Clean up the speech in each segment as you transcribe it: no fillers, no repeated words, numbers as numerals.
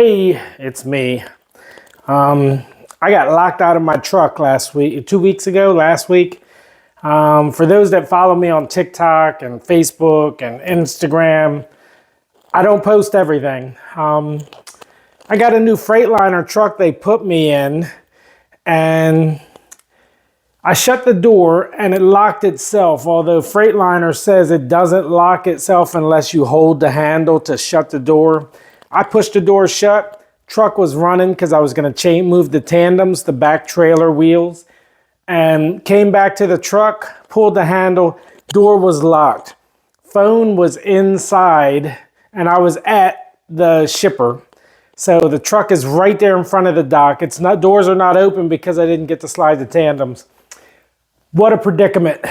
Hey, it's me. I got locked out of my truck last week, 2 weeks ago, last week. For those that follow me on TikTok and Facebook and Instagram, I don't post everything. I got a new Freightliner truck they put me in, and I shut the door and it locked itself, although Freightliner says it doesn't lock itself unless you hold the handle to shut the door. I pushed the door shut, truck was running because I was going to move the tandems, the back trailer wheels, and came back to the truck, pulled the handle, door was locked. Phone was inside and I was at the shipper. So the truck is right there in front of the dock. It's not, doors are not open because I didn't get to slide the tandems. What a predicament.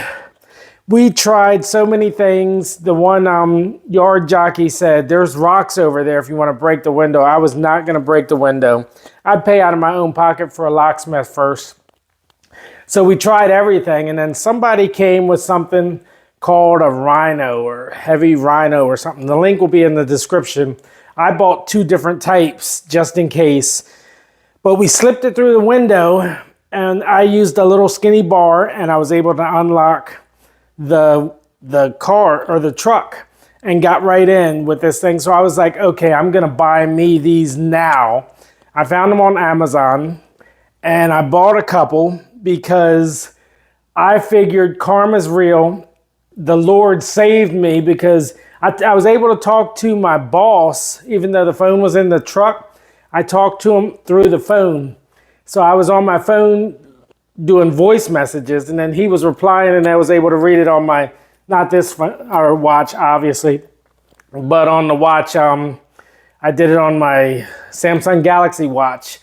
We tried so many things. The one yard jockey said, there's rocks over there if you want to break the window. I was not going to break the window. I'd pay out of my own pocket for a locksmith first. So we tried everything, and then somebody came with something called a Rhino or heavy Rhino or something. The link will be in the description. I bought 2 different types just in case. But we slipped it through the window, and I used a little skinny bar, and I was able to unlock the car or the truck and got right in with this thing. So I was like, okay, I'm gonna buy me these now. I found them on Amazon and I bought a couple because I figured karma's real. The Lord saved me because I was able to talk to my boss, even though the phone was in the truck. I talked to him through the phone. So I was on my phone doing voice messages, and then he was replying, and I was able to read it on my, not this or watch, obviously, but on the watch. I did it on my Samsung Galaxy watch,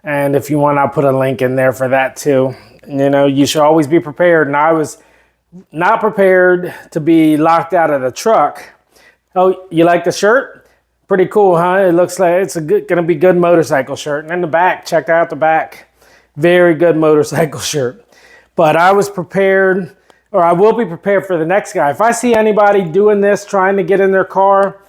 and if you want, I'll put a link in there for that too. You know, you should always be prepared, and I was not prepared to be locked out of the truck. Oh, you like the shirt? Pretty cool, huh? It looks like it's gonna be good motorcycle shirt. And in the back, check out the back. Very good motorcycle shirt. But I was prepared, or I will be prepared for the next guy. If I see anybody doing this, trying to get in their car,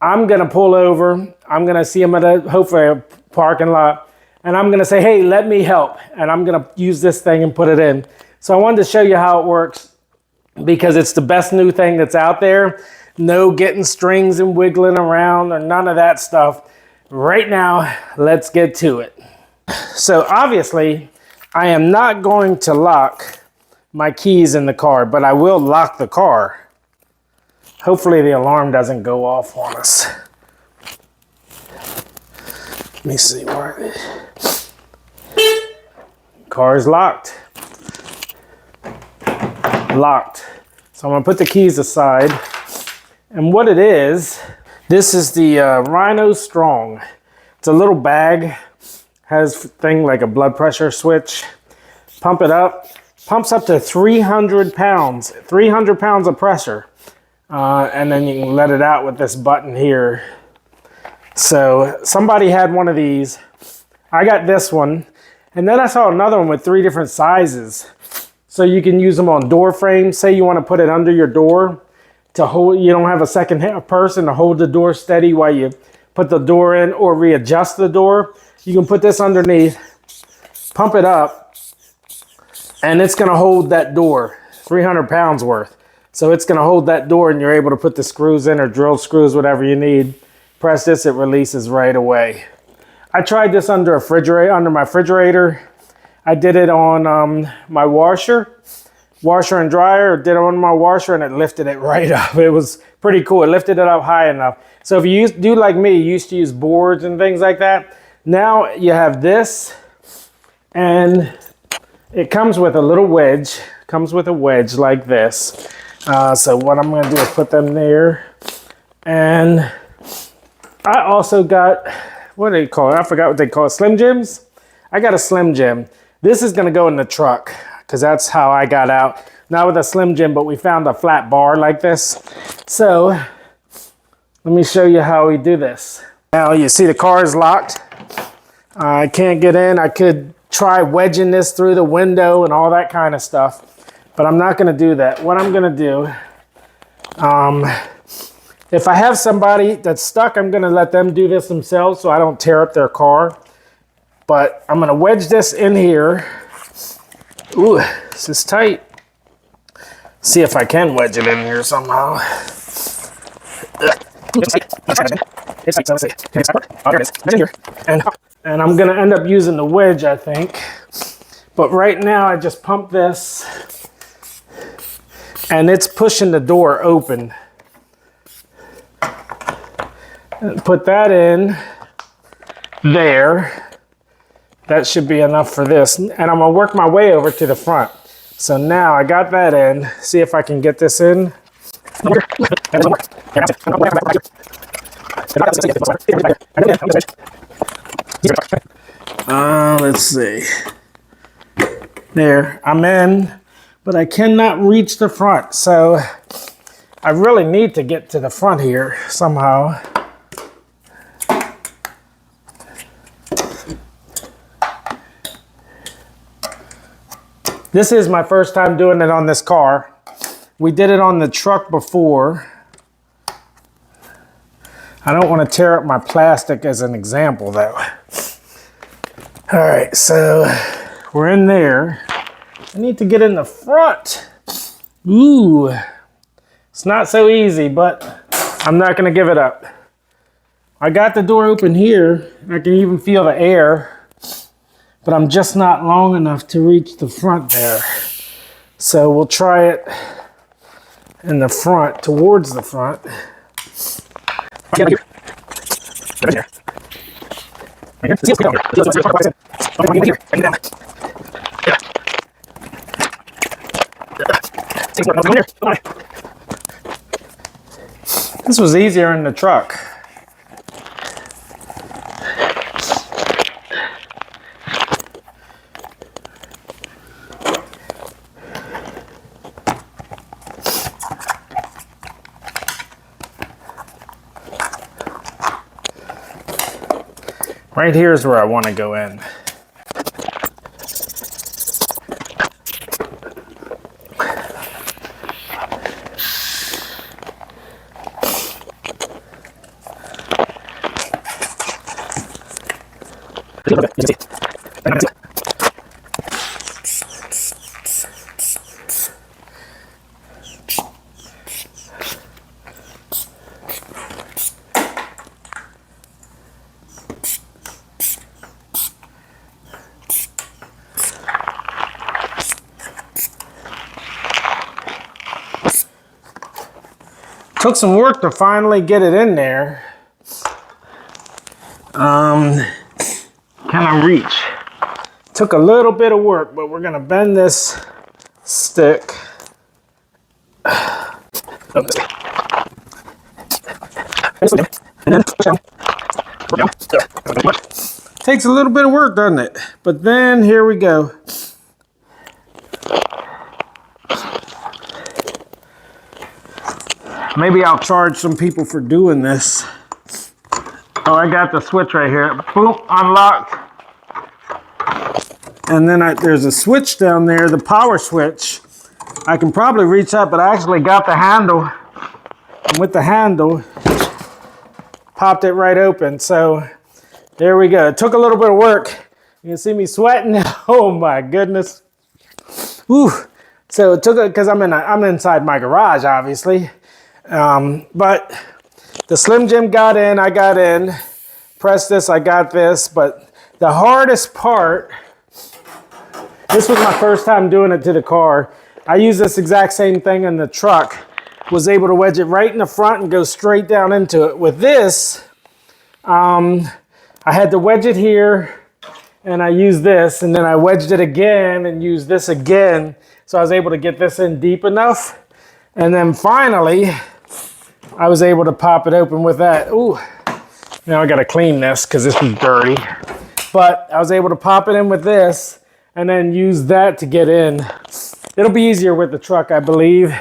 I'm gonna pull over. I'm gonna see them at hopefully a parking lot, and I'm gonna say, hey, let me help. And I'm gonna use this thing and put it in. So I wanted to show you how it works because it's the best new thing that's out there. No getting strings and wiggling around or none of that stuff. Right now, let's get to it. So obviously, I am not going to lock my keys in the car, but I will lock the car. Hopefully the alarm doesn't go off on us. Let me see where it is. Car is locked. Locked. So I'm gonna put the keys aside. And what it is, this is the Rhino Strong. It's a little bag. Has thing like a blood pressure switch. Pump it up. Pumps up to 300 pounds. 300 pounds of pressure. And then you can let it out with this button here. So somebody had one of these. I got this one. And then I saw another one with 3 different sizes. So you can use them on door frames. Say you want to put it under your door to hold. You don't have a second person to hold the door steady while you put the door in or readjust the door. You can put this underneath, pump it up, and it's gonna hold that door, 300 pounds worth. So it's gonna hold that door, and you're able to put the screws in or drill screws, whatever you need. Press this, it releases right away. I tried this under my refrigerator. I did it on my washer and dryer, did it on my washer, and it lifted it right up. It was pretty cool. It lifted it up high enough. So if you do like me, you used to use boards and things like that. Now you have this, and it comes with a little wedge. Comes with a wedge like this. So what I'm gonna do is put them there. And I also got, what do they call it? I forgot what they call it, SlimJims? I got a SlimJim. This is gonna go in the truck because that's how I got out. Not with a SlimJim, but we found a flat bar like this. So let me show you how we do this. Now you see the car is locked. I can't get in. I could try wedging this through the window and all that kind of stuff, but I'm not gonna do that. What I'm gonna do If I have somebody that's stuck, I'm gonna let them do this themselves so I don't tear up their car. But I'm gonna wedge this in here. Ooh, this is tight. See if I can wedge it in here somehow. And I'm gonna end up using the wedge, I think. But right now I just pump this and it's pushing the door open. And put that in there. That should be enough for this. And I'm gonna work my way over to the front. So now I got that in. See if I can get this in. Let's see. There, I'm in, but I cannot reach the front. So I really need to get to the front here somehow. This is my first time doing it on this car. We did it on the truck before. I don't want to tear up my plastic as an example though. All right, so we're in there. I need to get in the front. Ooh, it's not so easy, but I'm not gonna give it up. I got the door open here. I can even feel the air, but I'm just not long enough to reach the front there. So we'll try it in the front, towards the front. This was easier in the truck. Right here is where I want to go in. Took some work to finally get it in there. Can I reach? Took a little bit of work, but we're gonna bend this stick. Takes a little bit of work, doesn't it? But then here we go. Maybe I'll charge some people for doing this. Oh, I got the switch right here. Boom, unlocked. And then there's a switch down there, the power switch. I can probably reach up, but I actually got the handle. And with the handle, popped it right open. So there we go. It took a little bit of work. You can see me sweating. Oh my goodness. Whew. So it took it because I'm inside my garage, obviously. But the SlimJim got in, I got in, pressed this, I got this, but the hardest part, this was my first time doing it to the car. I used this exact same thing in the truck, was able to wedge it right in the front and go straight down into it. With this, I had to wedge it here and I used this and then I wedged it again and used this again. So I was able to get this in deep enough. And then finally, I was able to pop it open with that. Ooh, now I gotta clean this because this was dirty. But I was able to pop it in with this and then use that to get in. It'll be easier with the truck, I believe.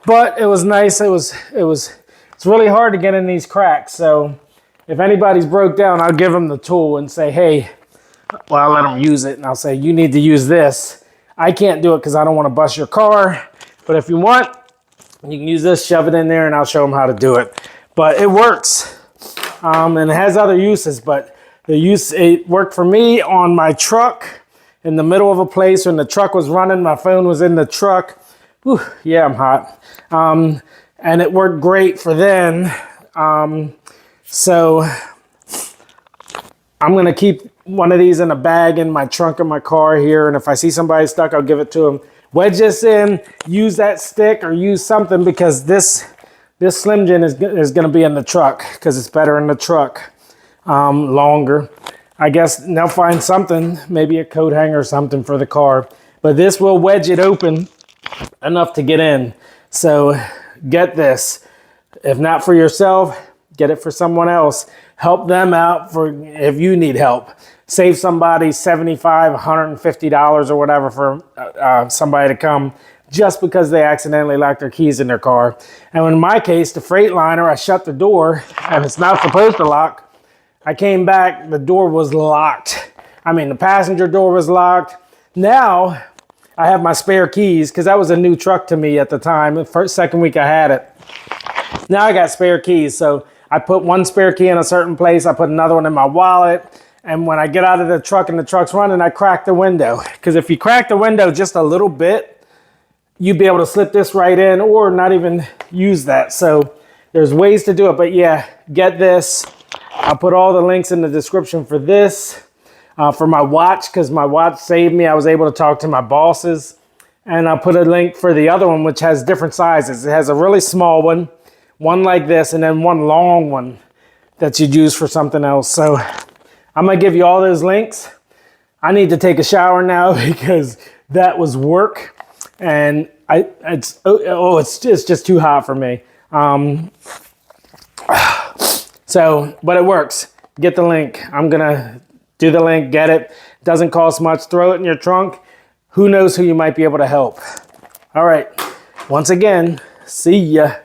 But it was nice. It's really hard to get in these cracks. So if anybody's broke down, I'll give them the tool and say, hey, well, I'll let them use it. And I'll say, you need to use this. I can't do it because I don't want to bust your car. But if you want, you can use this, shove it in there, and I'll show them how to do it. but it works. And it has other uses, but it worked for me on my truck in the middle of a place when the truck was running. My phone was in the truck. Whew, yeah, I'm hot. And it worked great for then. So I'm gonna keep one of these in a bag in my trunk of my car here, and if I see somebody stuck, I'll give it to them. Wedge this in, use that stick or use something, because this SlimJim is gonna be in the truck, because it's better in the truck, longer. I guess they'll find something, maybe a coat hanger or something for the car, but this will wedge it open enough to get in. So get this. If not for yourself, get it for someone else. Help them out if you need help. Save somebody $75, $150 or whatever for somebody to come just because they accidentally locked their keys in their car. And in my case, the Freightliner, I shut the door and it's not supposed to lock. I came back, the door was locked. I mean, the passenger door was locked. Now I have my spare keys, because that was a new truck to me at the time, the second week I had it. Now I got spare keys, so I put one spare key in a certain place, I put another one in my wallet, and when I get out of the truck and the truck's running, I crack the window. Because if you crack the window just a little bit, you'd be able to slip this right in or not even use that. So there's ways to do it, but yeah, get this. I'll put all the links in the description for this. For my watch, because my watch saved me. I was able to talk to my bosses. And I'll put a link for the other one, which has different sizes. It has a really small one like this, and then one long one that you'd use for something else. So I'm gonna give you all those links. I need to take a shower now because that was work. And it's just too hot for me. But it works. Get the link. I'm gonna do the link, get it. Doesn't cost much. Throw it in your trunk. Who knows who you might be able to help. All right. Once again, see ya.